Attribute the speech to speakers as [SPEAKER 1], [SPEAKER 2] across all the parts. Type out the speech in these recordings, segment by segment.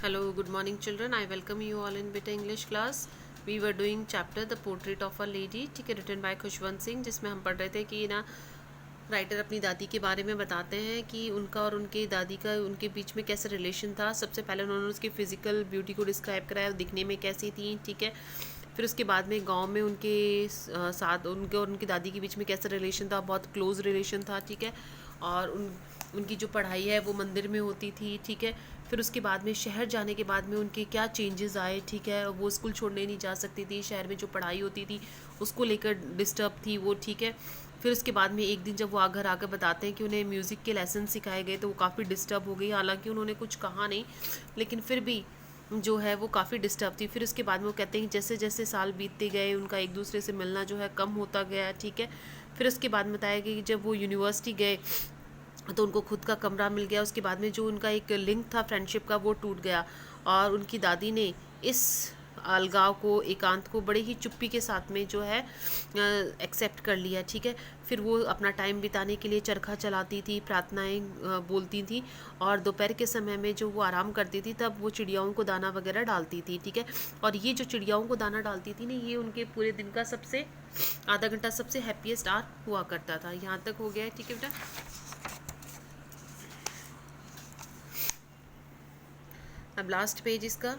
[SPEAKER 1] Hello, good morning, children. I welcome you all in Beta English class. We were doing chapter The Portrait of a Lady, ठीक है, written by Khushwant Singh, जिसमें हम पढ़ रहे थे कि ना राइटर अपनी दादी के बारे में बताते हैं कि उनका और उनकी दादी का उनके बीच में कैसे रिलेशन था। सबसे पहले उन्होंने उसकी फ़िज़िकल ब्यूटी को डिस्क्राइब कराया, दिखने में कैसी थी, ठीक है। फिर उसके बाद में गांव में उनके साथ उनके और उनकी दादी के बीच में कैसा रिलेशन था, बहुत क्लोज रिलेशन था, ठीक है। और उनकी जो पढ़ाई है वो मंदिर में होती थी, ठीक है। फिर उसके बाद में शहर जाने के बाद में उनके क्या चेंजेस आए, ठीक है। वो स्कूल छोड़ने नहीं जा सकती थी, शहर में जो पढ़ाई होती थी उसको लेकर डिस्टर्ब थी वो, ठीक है। फिर उसके बाद में एक दिन जब वो घर आकर बताते हैं कि उन्हें म्यूज़िक के लेसन सिखाए गए तो वो काफ़ी डिस्टर्ब हो गई। हालांकि उन्होंने कुछ कहा नहीं, लेकिन फिर भी जो है वो काफ़ी डिस्टर्ब थी। फिर उसके बाद में वो कहते हैं कि जैसे जैसे साल बीतते गए उनका एक दूसरे से मिलना जो है कम होता गया, ठीक है। फिर उसके बाद में बताया कि जब वो यूनिवर्सिटी गए तो उनको खुद का कमरा मिल गया। उसके बाद में जो उनका एक लिंक था फ्रेंडशिप का वो टूट गया और उनकी दादी ने इस अलगाव को, एकांत को बड़े ही चुप्पी के साथ में जो है एक्सेप्ट कर लिया, ठीक है। फिर वो अपना टाइम बिताने के लिए चरखा चलाती थी, प्रार्थनाएं बोलती थी और दोपहर के समय में जो वो आराम करती थी तब वो चिड़ियाओं को दाना वगैरह डालती थी, ठीक है। और ये जो चिड़ियाओं को दाना डालती थी ना, ये उनके पूरे दिन का सबसे आधा घंटा सबसे हैप्पीएस्ट आवर हुआ करता था। यहाँ तक हो गया है, ठीक है बेटा। अब लास्ट पेज इसका।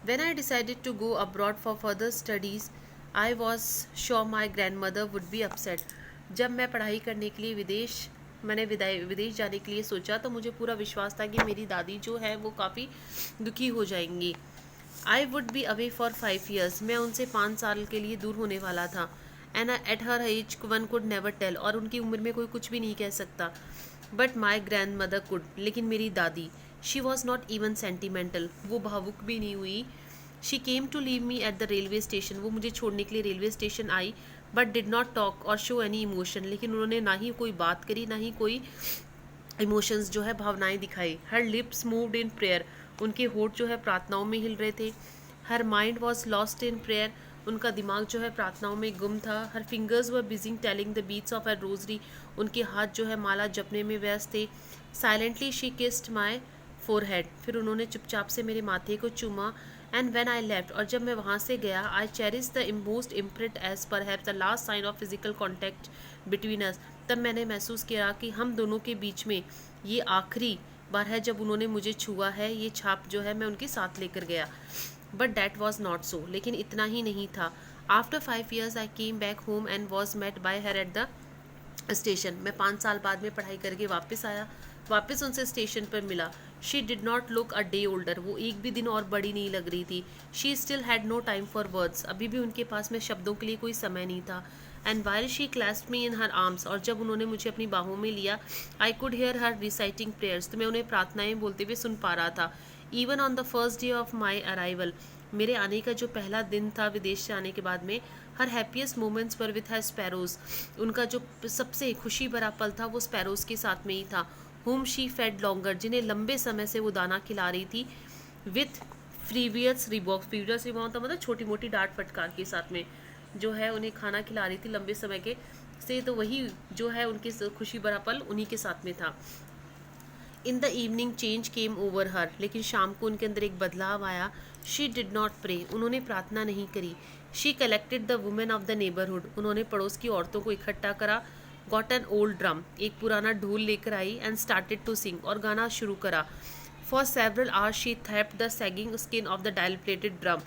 [SPEAKER 1] When I decided to go abroad for further studies, I was sure my grandmother would be upset. जब मैं पढ़ाई करने के लिए मैंने विदेश जाने के लिए सोचा तो मुझे पूरा विश्वास था कि मेरी दादी जो है वो काफ़ी दुखी हो जाएंगी। I would be away for 5 years. मैं उनसे 5 साल के लिए दूर होने वाला था। And at her age one could never tell. और उनकी उम्र में कोई कुछ भी नहीं कह सकता। But my grandmother could, लेकिन मेरी दादी, she was not even sentimental, वो भावुक भी नहीं हुई। She came to leave me at the railway station, वो मुझे छोड़ने के लिए रेलवे स्टेशन आई। But did not talk or show any emotion, लेकिन उन्होंने ना ही कोई बात करी ना ही कोई इमोशंस जो है भावनाएं दिखाई। Her lips moved in prayer, उनके होठ जो है प्रार्थनाओं में हिल रहे थे। Her mind was lost in prayer, उनका दिमाग जो है प्रार्थनाओं में गुम था। Her fingers were busy telling the beads of her rosary, उनके हाथ जो है माला जपने में व्यस्त थे। Silently she kissed my forehead, फिर उन्होंने चुपचाप से मेरे माथे को चूमा। एंड वेन आई लेफ्ट, और जब मैं वहाँ से गया, I cherish the most imprint as perhaps the last sign of physical contact between us, तब मैंने महसूस किया कि हम दोनों के बीच में ये आखिरी बार है जब उन्होंने मुझे छुआ है। ये छाप जो है मैं उनके साथ लेकर गया। But that was not so, लेकिन इतना ही नहीं था। After 5 years I came back home and was met by her at the station, मैं 5 साल बाद में पढ़ाई करके वापस आया, वापस उनसे स्टेशन पर मिला। She did not look a day older, वो एक भी दिन और बड़ी नहीं लग रही थी। She still had no time for words, अभी भी उनके पास में शब्दों के लिए कोई समय नहीं था। And while she clasped me in her arms, और जब उन्होंने मुझे अपनी बाहों में लिया, I could hear her reciting prayers, तो मैं उन्हें प्रार्थनाएं बोलते हुए सुन पा रहा था। Even on the first day of my arrival, मेरे आने का जो पहला दिन था विदेश से आने के बाद में, हर हैप्पीएस्ट मोमेंट्स पर विथ हर स्पैरोज, उनका जो सबसे खुशी भरा पल था वो स्पैरोज के साथ में ही था। होम शी फेड लॉन्गर, जिन्हें लंबे समय से वो दाना खिला रही थी। विथ फ्रीवियस रिबॉक्स, फ्रीवियस रिबॉक्स मतलब छोटी मोटी डांट फटकार के साथ में जो है उन्हें खाना खिला रही थी लंबे समय के से, तो वही जो है उनके खुशी भरा पल उन्हीं के साथ में था। इन the evening change came over हर, लेकिन शाम को उनके अंदर एक बदलाव आया। शी डिड नॉट प्रे, उन्होंने प्रार्थना नहीं करी। She collected the women of the neighbourhood, उन्होंने पड़ोस की औरतों को इकट्ठा करा। गॉट एन ओल्ड ड्रम, एक पुराना ढोल लेकर आई। एंड स्टार्टेड टू सिंग, और गाना शुरू करा। For several hours she thumped the sagging skin of the dilapidated drum,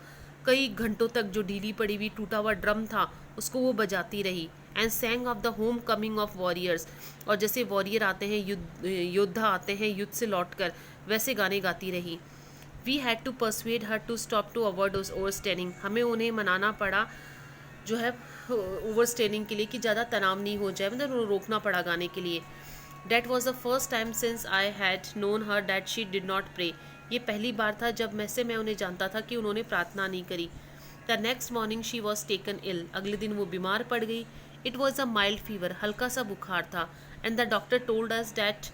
[SPEAKER 1] कई घंटों तक जो ढीली पड़ी हुई टूटा हुआ ड्रम था उसको वो बजाती रही। And सैंग of the home coming of warriors, और जैसे वॉरियर आते हैं, योद्धा आते हैं युद्ध से लौटकर, वैसे गाने गाती रही। We had to persuade her to stop to avoid overstraining, हमें उन्हें मनाना पड़ा जो है ओवर स्टेनिंग के लिए कि ज़्यादा तनाव नहीं हो जाए, मतलब रोकना पड़ा गाने के लिए। That was the first time since I had known her that she did not pray, ये पहली बार था जब मैं उन्हें जानता था कि उन्होंने प्रार्थना नहीं करी। The next morning she was taken ill, अगले दिन वो बीमार पड़ गई। It was a mild fever, हल्का सा बुखार था। And the doctor told us that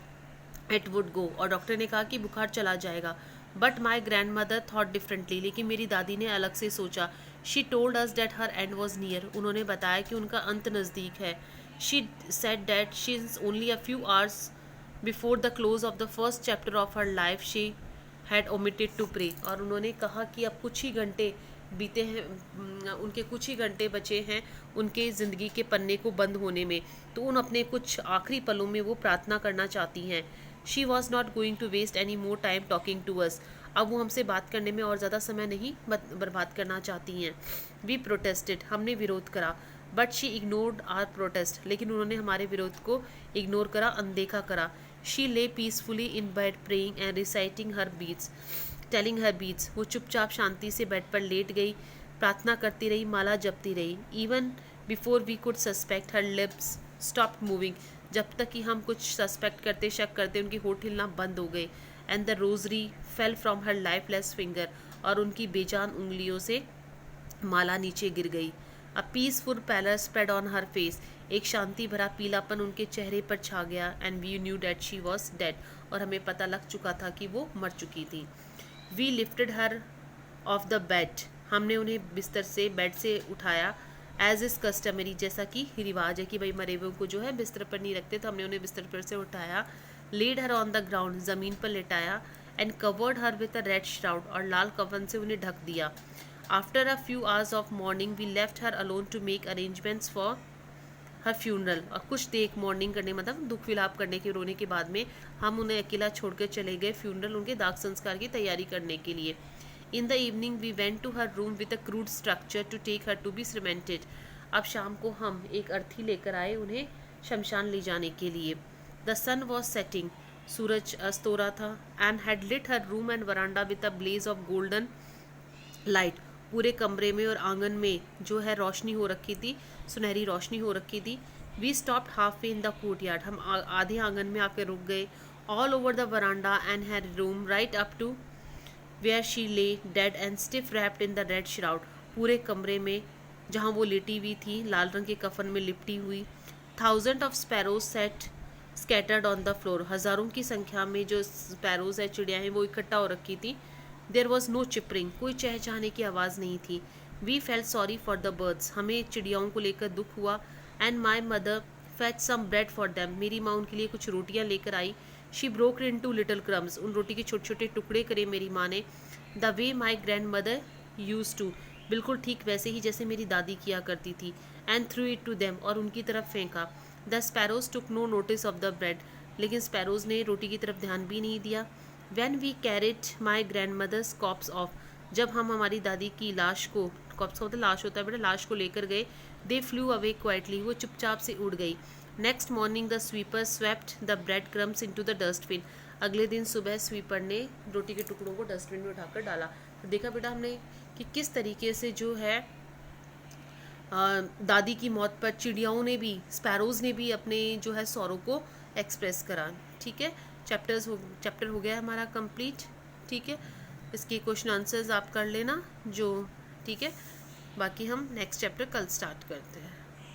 [SPEAKER 1] it would go, और डॉक्टर ने कहा कि बुखार चला जाएगा। But my grandmother thought differently, लेकिन मेरी दादी ने अलग से सोचा। She told us that her end was near, उन्होंने बताया कि उनका अंत नज़दीक है। She said that she is only a few hours before the close of the first chapter of her life she had omitted to pray, और उन्होंने कहा कि अब कुछ ही घंटे बीते हैं, उनके कुछ ही घंटे बचे हैं उनके ज़िंदगी के पन्ने को बंद होने में, तो उन अपने कुछ आखिरी पलों में वो प्रार्थना करना चाहती हैं। She was not going to waste any more time talking to us, अब वो हमसे बात करने में और ज़्यादा समय नहीं बर्बाद करना चाहती हैं। वी प्रोटेस्टेड, हमने विरोध करा, but she ignored our protest, लेकिन उन्होंने हमारे विरोध को इग्नोर करा, अनदेखा करा। She lay peacefully in bed praying and reciting her beads, telling her beads, वो चुपचाप शांति से बेड पर लेट गई, प्रार्थना करती रही, माला जपती रही। Even before we could suspect her lips stopped moving, जब तक कि हम कुछ सस्पेक्ट करते, शक करते, उनकी होठ हिलना बंद हो गए। And the rosary fell from her lifeless finger, और उनकी बेजान उंगलियों से माला नीचे गिर गई। A peaceful pallor spread on her face, एक शांति भरा पीलापन उनके चेहरे पर छा गया। And we knew that she was dead, और हमें पता लग चुका था कि वो मर चुकी थी। We lifted her off the bed, हमने उन्हें बिस्तर से, बेड से उठाया। एज इज़ कस्टमरी, जैसा कि रिवाज है कि भाई मरे हुए को जो है बिस्तर पर नहीं रखते, तो हमने उन्हें बिस्तर पर से उठाया। Laid her on the ground, ज़मीन पर लेटाया। And covered her with a red shroud, और लाल कफन से उन्हें ढक दिया। After a few hours of mourning we left her alone to make arrangements for her funeral, और कुछ देर मॉर्निंग करने मतलब दुख विलाप करने के, रोने के बाद में हम उन्हें अकेला छोड़कर चले गए फ्यूनरल, उनके दाग संस्कार की तैयारी करने के लिए। In the evening we went to her room with a crude structure to take her to be cemented, अब शाम को हम एक अर्थी लेकर आए उन्हें शमशान ले जाने के लिए। द सन वॉज सेटिंग, सूरज अस्त हो रहा था। And had lit her room and veranda with a blaze of golden light, पूरे कमरे में और आंगन में जो है रोशनी हो रखी थी, सुनहरी रोशनी हो रखी थी। We stopped halfway in the courtyard, हम आधे आंगन में आकर रुक गए। All over the veranda and her room right up to where she lay dead and stiff wrapped in the red shroud, पूरे कमरे में जहाँ वो लेटी हुई थी लाल रंग के कफन में लिपटी हुई। Thousand of sparrows set scattered on the floor, हज़ारों की संख्या में जो स्पैरोज है, चिड़िया हैं, वो इकट्ठा हो रखी थी। देयर वॉज नो चिपरिंग, कोई चहचहाने की आवाज़ नहीं थी। We felt sorry for the birds, हमें चिड़ियाओं को लेकर दुख हुआ। And my mother fetch some bread for them, मेरी माँ उनके लिए कुछ रोटियाँ लेकर आई। She broke into little crumbs, उन रोटी के छोटे छोटे टुकड़े करे मेरी माँ ने। The way my grandmother used to, बिल्कुल ठीक वैसे ही जैसे मेरी दादी किया करती थी। And threw it to them, और उनकी तरफ फेंका। The sparrows took no notice of the bread, लेकिन स्पैरोज ने रोटी की तरफ ध्यान भी नहीं दिया। When we carried my grandmother's corpse off, जब हम हमारी दादी की लाश को, कॉप्स का मतलब लाश होता है बेटा, लाश को लेकर गए। दे फ्लू अवे क्वाइटली, वो चुपचाप से उड़ गई। Next morning the sweeper swept the bread crumbs into the dustbin, अगले दिन सुबह स्वीपर ने रोटी के टुकड़ों को डस्टबिन में उठाकर डाला। तो देखा बेटा हमने कि किस तरीके से जो है दादी की मौत पर चिड़ियाओं ने भी, स्पैरोज़ ने भी अपने जो है सौरों को एक्सप्रेस करा। ठीक है, चैप्टर हो गया हमारा कंप्लीट। ठीक है, इसके क्वेश्चन आंसर्स आप कर लेना जो, ठीक है, बाकी हम नेक्स्ट चैप्टर कल स्टार्ट करते हैं।